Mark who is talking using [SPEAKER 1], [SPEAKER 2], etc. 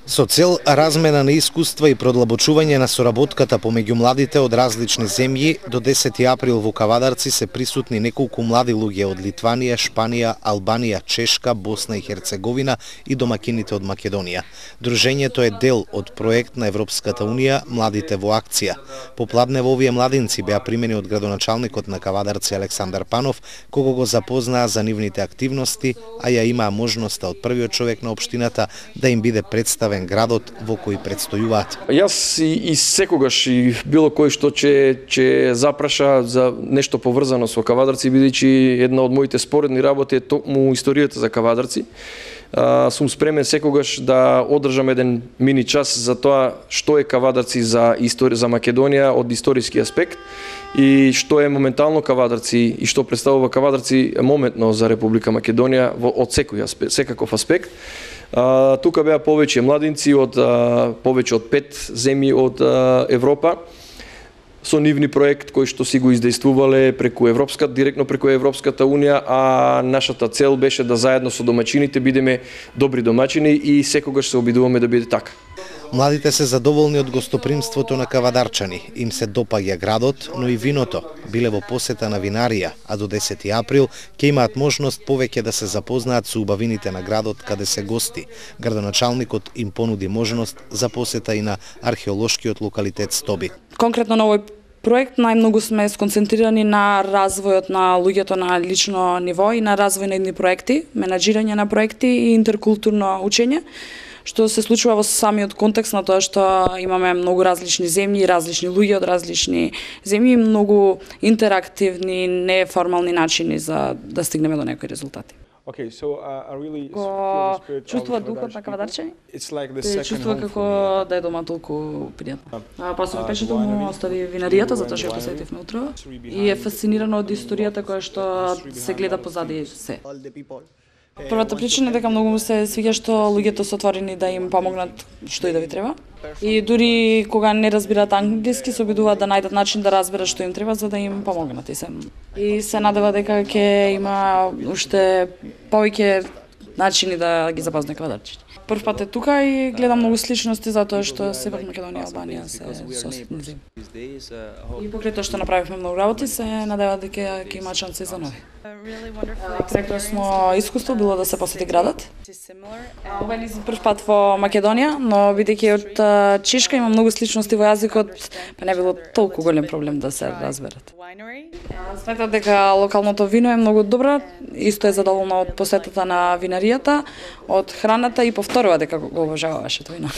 [SPEAKER 1] Со цел размена на искуства и продлабочување на соработката помеѓу младите од различни земји, до 10 април во Кавадарци се присутни неколку млади луѓе од Литванија, Шпанија, Албанија, Чешка, Босна и Херцеговина и домакините од Македонија. Дружењето е дел од проект на Европската Унија Младите во акција. Попладнево овие младинци беа примени од градоначалникот на Кавадарци Александар Панов, кого го запознаа за нивните активности, а ја имаа можноста од првиот човек на општината да им биде представен градот во кој предстојуваат.
[SPEAKER 2] Јас и секогаш и било кој што ќе запраша за нешто поврзано со Кавадарци, бидејќи една од моите споредни работи е токму историјата за Кавадарци. Сум спремен секогаш да одржам еден мини час за тоа што е Кавадарци за Македонија од историски аспект и што е моментално Кавадарци и што представува Кавадарци моментно за Република Македонија од секаков аспект. Тука беа повеќе младинци од повеќе од 5 земји од Европа со нивни проект кој што си го издействувале директно преку Европската Унија, а нашата цел беше да заедно со домаќините бидеме добри домаќини и секогаш се обидуваме да биде така.
[SPEAKER 1] Младите се задоволни од гостопримството на кавадарчани. Им се допаѓа градот, но и виното. Биле во посета на винарија, а до 10 април ќе имаат можност повеќе да се запознаат со убавините на градот каде се гости. Градоначалникот им понуди можност за посета и на археолошкиот локалитет Стоби.
[SPEAKER 3] Конкретно на овој проект најмногу сме сконцентрирани на развојот на луѓето на лично ниво и на развој на едни проекти, менаџирање на проекти и интеркултурно учење, што се случува во самиот контекст на тоа што имаме многу различни земји и различни луѓе од различни земји и многу интерактивни, неформални начини за да стигнеме до некои резултати. Чувствува духот на Кавадарчани? Чувствува како да е дома толку пријатно. Пасува пешето му остави винаријата, затоа што ја посетивме утро, и е фасцинирано од историјата која што се гледа позади се. Првата причина е дека многу му се свиѓа што луѓето се отворени да им помогнат што и да ви треба. И дури кога не разбираат англиски, се обидуваат да најдат начин да разберат што им треба за да им помогнат и се надева дека ќе има уште повеќе начини да ги запознае Кавадарчани. Прв пат е тука и гледам многу сличности затоа што Северна Македонија и Албанија се соседни земји. И покрај тоа што направивме многу работи, се надева дека ќе има шанси за нови. Прекрасно искуство било да се посети градот. Ова е прв пат во Македонија, но бидејќи од Чешка има многу сличности во јазикот, па не било толку голем проблем да се разберат. Сметам дека локалното вино е многу добро, исто е задоволна од посетата на винаријата, од храната и повторува дека го обожава вашето вино.